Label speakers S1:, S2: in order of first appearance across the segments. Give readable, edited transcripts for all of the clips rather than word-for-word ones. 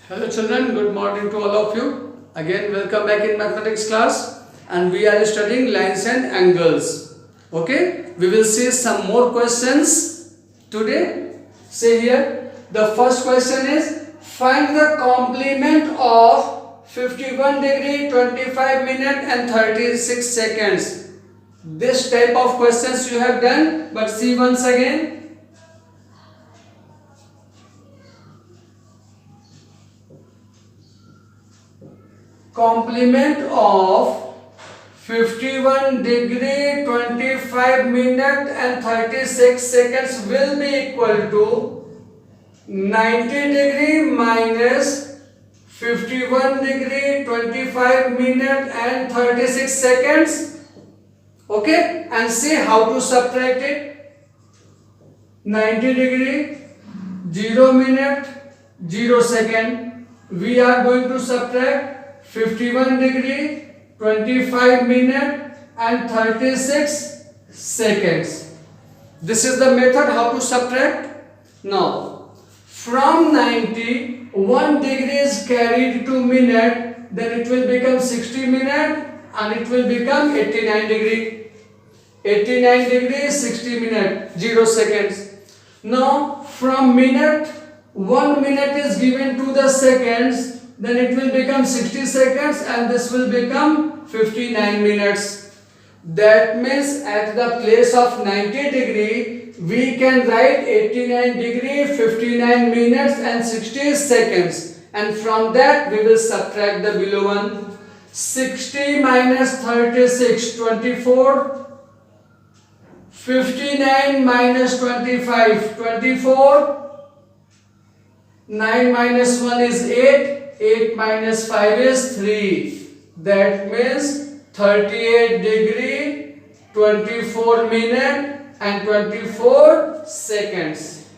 S1: Hello children, good morning to all of you. Again welcome back in mathematics class and we are studying lines and angles. Okay, we will see some more questions today. Say here, the first question is find the complement of 51 degree, 25 minute and 36 seconds. This type of questions you have done, but see once again. Complement of 51 degree, 25 minute and 36 seconds will be equal to 90 degree minus 51 degree, 25 minute and 36 seconds. Okay, and see how to subtract it. 90 degree, 0 minute, 0 second. We are going to subtract 51 degree, 25 minute and 36 seconds. This is the method how to subtract. Now, from 90, 1 degree is carried to minute, then it will become 60 minute and it will become 89 degree. 89 degree, 60 minute, 0 seconds. Now, from minute, 1 minute is given to the seconds, then it will become 60 seconds and this will become 59 minutes. That means at the place of 90 degree, we can write 89 degree, 59 minutes and 60 seconds. And from that we will subtract the below one. 60 minus 36, 24. 59 minus 25, 24. 9 minus 1 is 8. 8 minus 5 is 3. That means 38 degree, 24 minute and 24 seconds.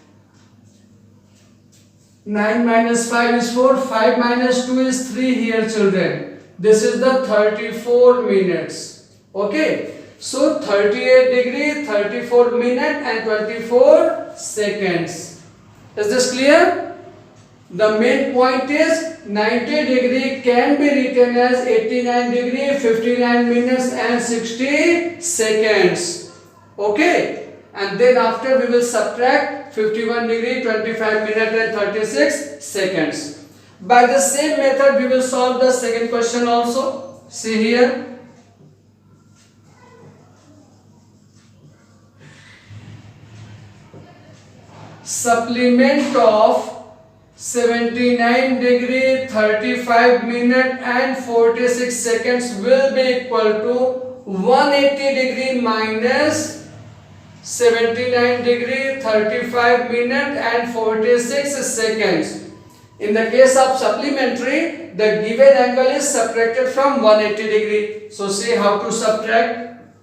S1: 9 minus 5 is 4. 5 minus 2 is 3 here children. This is the 34 minutes. Okay. So 38 degree, 34 minute and 24 seconds. Is this clear? The main point is 90 degree can be written as 89 degree, 59 minutes and 60 seconds. Okay. And then after we will subtract 51 degree, 25 minutes and 36 seconds. By the same method we will solve the second question also. See here. Supplement of 79 degree, 35 minute and 46 seconds will be equal to 180 degree minus 79 degree, 35 minute and 46 seconds. In the case of supplementary, the given angle is subtracted from 180 degree. So see how to subtract.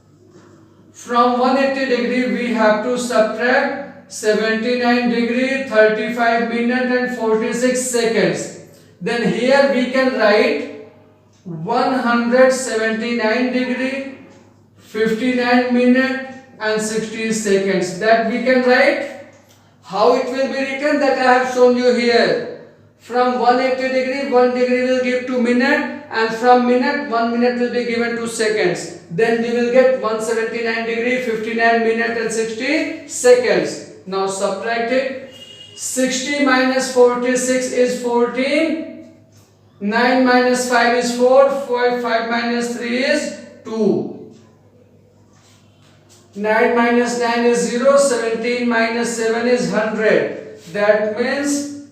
S1: From 180 degree we have to subtract 79 degree, 35 minute and 46 seconds. Then here we can write 179 degree, 59 minute and 60 seconds. That we can write. How it will be written, that I have shown you here. From 180 degree, 1 degree will give 2 minute and from minute, 1 minute will be given 2 seconds. Then we will get 179 degree, 59 minute and 60 seconds. Now subtract it. 60 minus 46 is 14. 9 minus 5 is 4. 5 minus 3 is 2. 9 minus 9 is 0. 17 minus 7 is 100. That means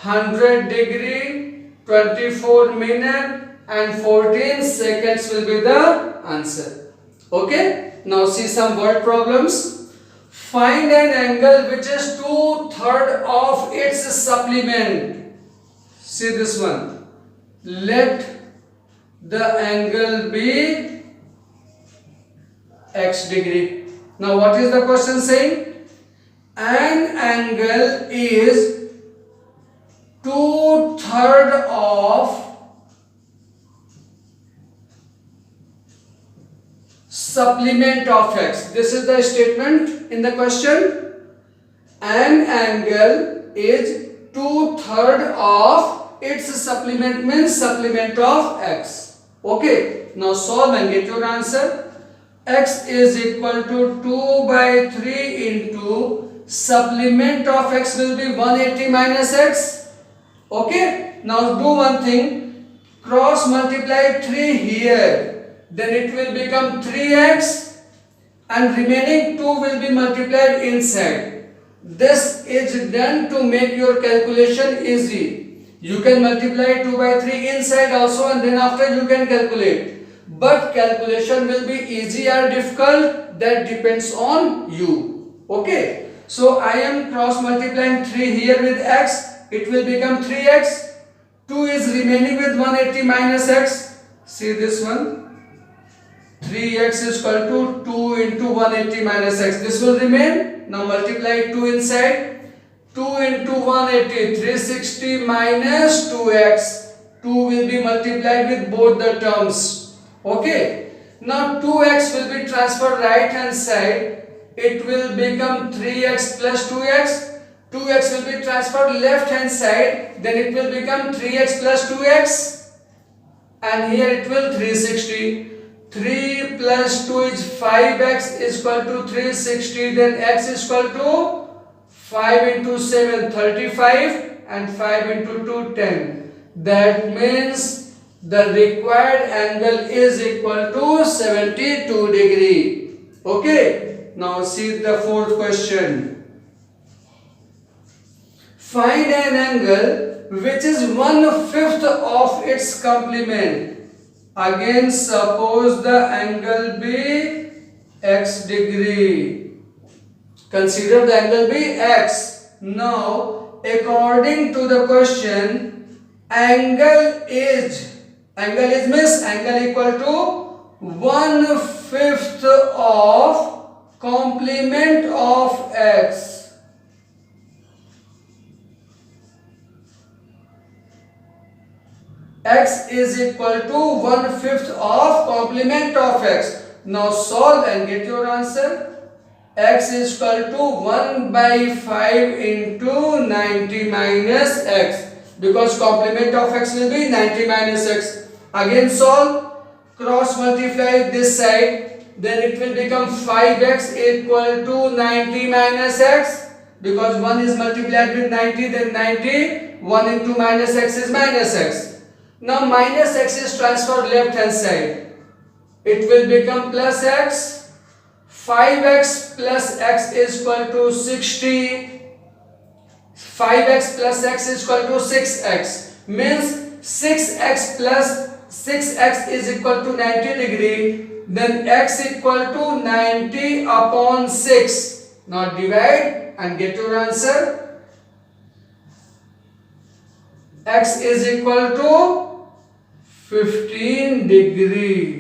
S1: 100 degree, 24 minute and 14 seconds will be the answer. Okay. Now see some word problems. Find an angle which is 2/3 of its supplement. See this one. Let the angle be x degree. Now what is the question saying? An angle is 2/3 of supplement of x. This is the statement in the question. An angle is 2/3 of its supplement means supplement of x. Okay, now solve and get your answer. X is equal to 2 by 3 into supplement of x will be 180 minus x. Okay, now do one thing, cross multiply 3 here, then it will become 3x and remaining 2 will be multiplied inside. This is done to make your calculation easy. You can multiply 2 by 3 inside also and then after you can calculate. But calculation will be easy or difficult, that depends on you. Okay, so I am cross multiplying 3 here with x, it will become 3x. 2 is remaining with 180 minus x. See this one, 3x is equal to 2 into 180 minus x. This will remain. Now multiply 2 inside. 2 into 180, 360 minus 2x. 2 will be multiplied with both the terms. Okay. Now 2x will be transferred right hand side. It will become 3x plus 2x. 2x will be transferred left hand side. Then it will become 3x plus 2x. And here it will 360. 3 plus 2 is 5x is equal to 360. Then x is equal to 5 into 7, 35 and 5 into 2, 10. That means the required angle is equal to 72 degree. Okay. Now see the fourth question. Find an angle which is 1/5 of its complement. Again, suppose the angle be x degree. Consider the angle be x. Now, according to the question, angle is means angle equal to 1/5 of complement of x. X is equal to 1/5 of complement of x. Now solve and get your answer. X is equal to 1 by 5 into 90 minus x. Because complement of x will be 90 minus x. Again solve. Cross multiply this side. Then it will become 5x equal to 90 minus x. Because 1 is multiplied with 90, then 90. 1 into minus x is minus x. Now minus x is transferred left hand side. It will become plus x. 5x plus x is equal to 60. 5x plus x is equal to 6x. Means 6x plus 6x is equal to 90 degree. Then x equal to 90 upon 6. Now divide and get your answer. X is equal to 15 degree.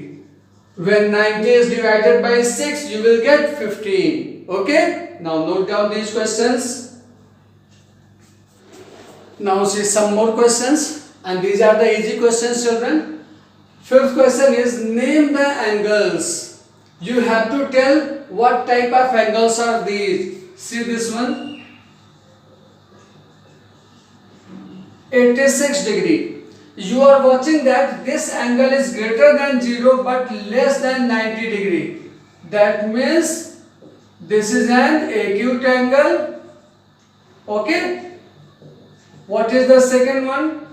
S1: When 90 is divided by 6, you will get 15. Okay? Now note down these questions. Now see some more questions, and these are the easy questions, children. Fifth question is name the angles. You have to tell what type of angles are these. See this one, 86 degree. You are watching that this angle is greater than 0 but less than 90 degree. That means this is an acute angle. Okay. What is the second one?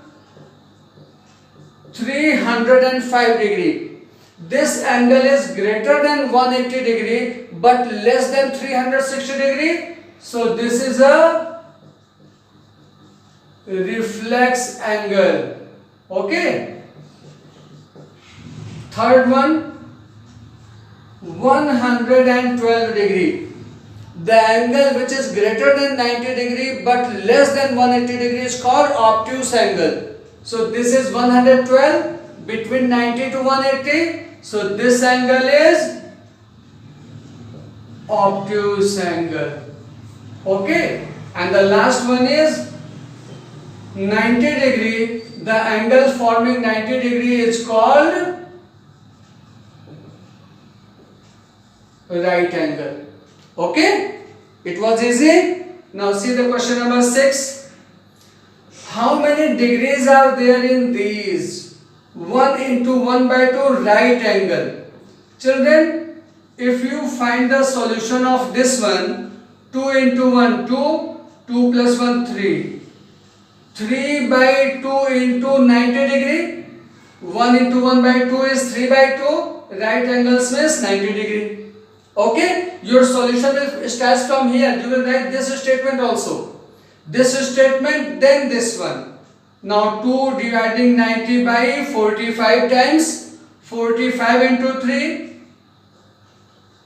S1: 305 degree. This angle is greater than 180 degree but less than 360 degree. So this is a reflex angle. Okay. Third one, 112 degree. The angle which is greater than 90 degree but less than 180 degree is called obtuse angle. So this is 112 between 90 to 180. So this angle is obtuse angle. Okay. And the last one is 90 degree. The angle forming 90 degree is called right angle. Okay? It was easy. Now see the question number 6. How many degrees are there in these? 1 into 1 by 2 right angle. Children, if you find the solution of this one, 2 into 1, 2, 2 plus 1, 3. 3 by 2 into 90 degree. 1 into 1 by 2 is 3 by 2. Right angles means 90 degree. Okay, your solution will start from here. You will write this statement also. This statement, then this one. Now 2 dividing 90 by 45 times 45 into 3,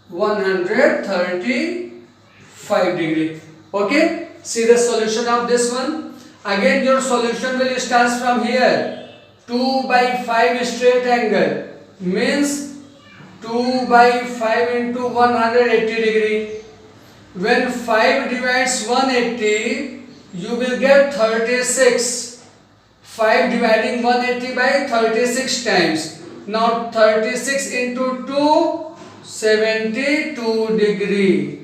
S1: 135 degree. Okay, see the solution of this one. Again your solution will start from here. 2 by 5 straight angle means 2 by 5 into 180 degree. When 5 divides 180, you will get 36. 5 dividing 180 by 36 times. Now 36 into 2, 72 degree.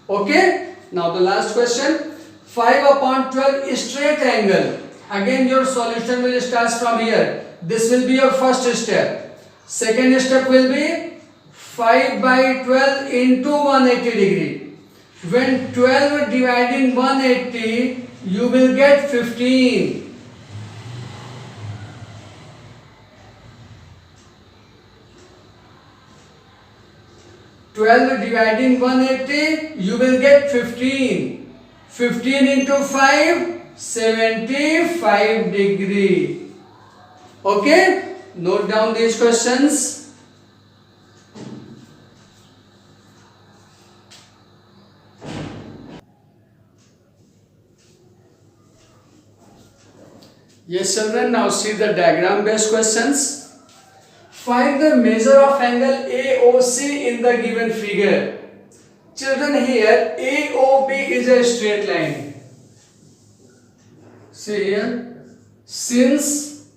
S1: Okay. Now the last question. 5 upon 12 straight angle. Again your solution will start from here. This will be your first step. Second step will be 5 by 12 into 180 degree. When 12 dividing 180, you will get 15. 12 dividing 180, you will get 15. 15 into 5, 75 degree. Okay? Note down these questions. Yes, children, now see the diagram based questions. Find the measure of angle AOC in the given figure. Children, here AOB is a straight line. See here, since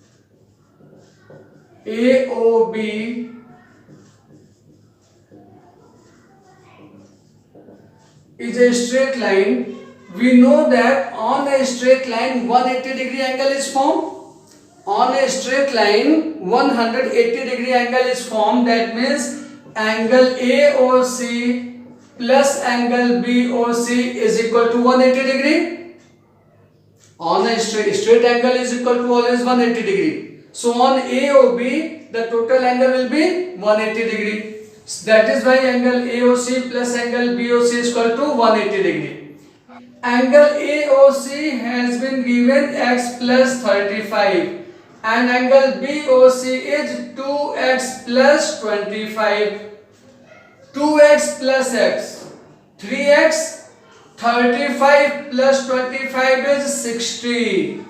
S1: AOB is a straight line, we know that on a straight line 180 degree angle is formed. On a straight line 180 degree angle is formed. That means angle AOC plus angle BOC is equal to 180 degree. On a straight angle is equal to always 180 degree. So on AOB the total angle will be 180 degree. That is why angle AOC plus angle BOC is equal to 180 degree. Angle AOC has been given x plus 35 and angle BOC is 2x plus 25. 2x plus x, 3x, 35 plus 25 is 60.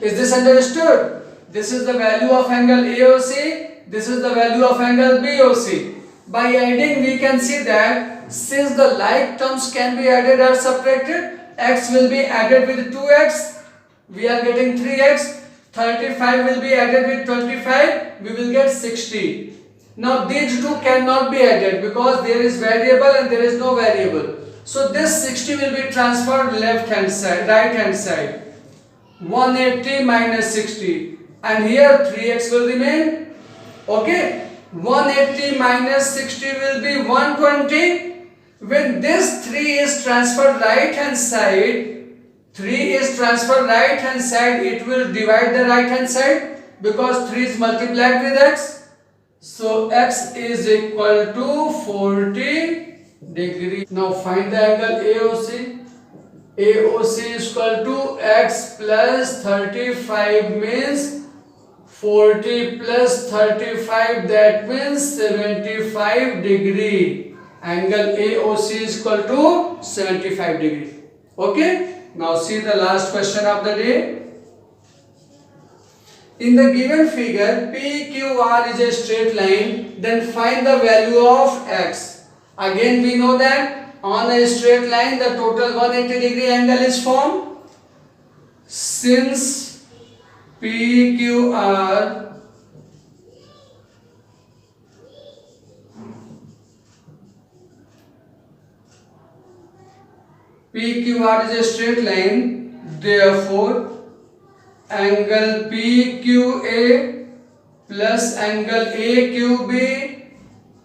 S1: Is this understood? This is the value of angle AOC, this is the value of angle BOC. By adding we can see that since the like terms can be added or subtracted, x will be added with 2x, we are getting 3x, 35 will be added with 25, we will get 60. Now these two cannot be added because there is variable and there is no variable. So this 60 will be transferred left hand side, right hand side. 180 minus 60 and here 3x will remain. Okay, 180 minus 60 will be 120. When this 3 is transferred right hand side, 3 is transferred right hand side, it will divide the right hand side because 3 is multiplied with x. So x is equal to 40 degree. Now find the angle AOC. AOC is equal to x plus 35 means 40 plus 35, that means 75 degree. Angle AOC is equal to 75 degree. Okay. Now see the last question of the day. In the given figure, PQR is a straight line, then find the value of x. Again we know that on a straight line the total 180 degree angle is formed. Since PQR is a straight line, therefore angle PQA plus angle AQB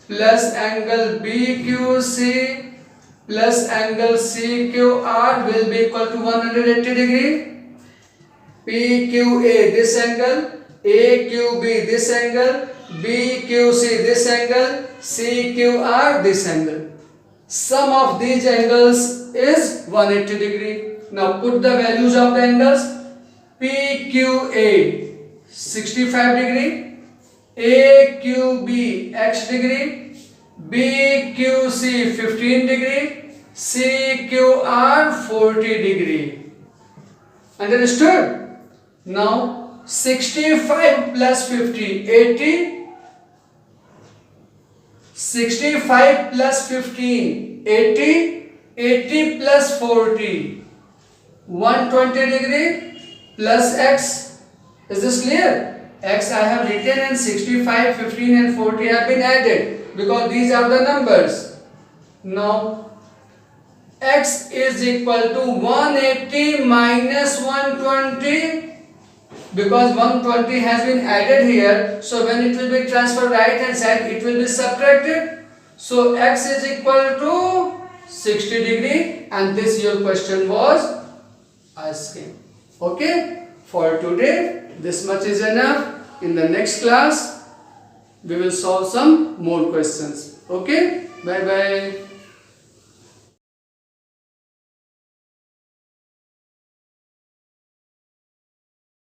S1: plus angle BQC plus angle CQR will be equal to 180 degree. PQA this angle, AQB this angle, BQC this angle, CQR this angle. Sum of these angles is 180 degree. Now put the values of the angles. PQA 65 degree, AQB x degree, BQC 15 degree, CQR 40 degree. Understood? Now 65 plus 50, 80. 65 plus 15, 80. 80 plus 40, 120 degree plus x. Is this clear? X I have written and 65, 15 and 40 have been added because these are the numbers. Now x is equal to 180 minus 120 because 120 has been added here. So when it will be transferred right hand side, it will be subtracted. So x is equal to 60 degree, and this your question was asking. Okay, for today this much is enough. In the next class we will solve some more questions. Okay, bye bye.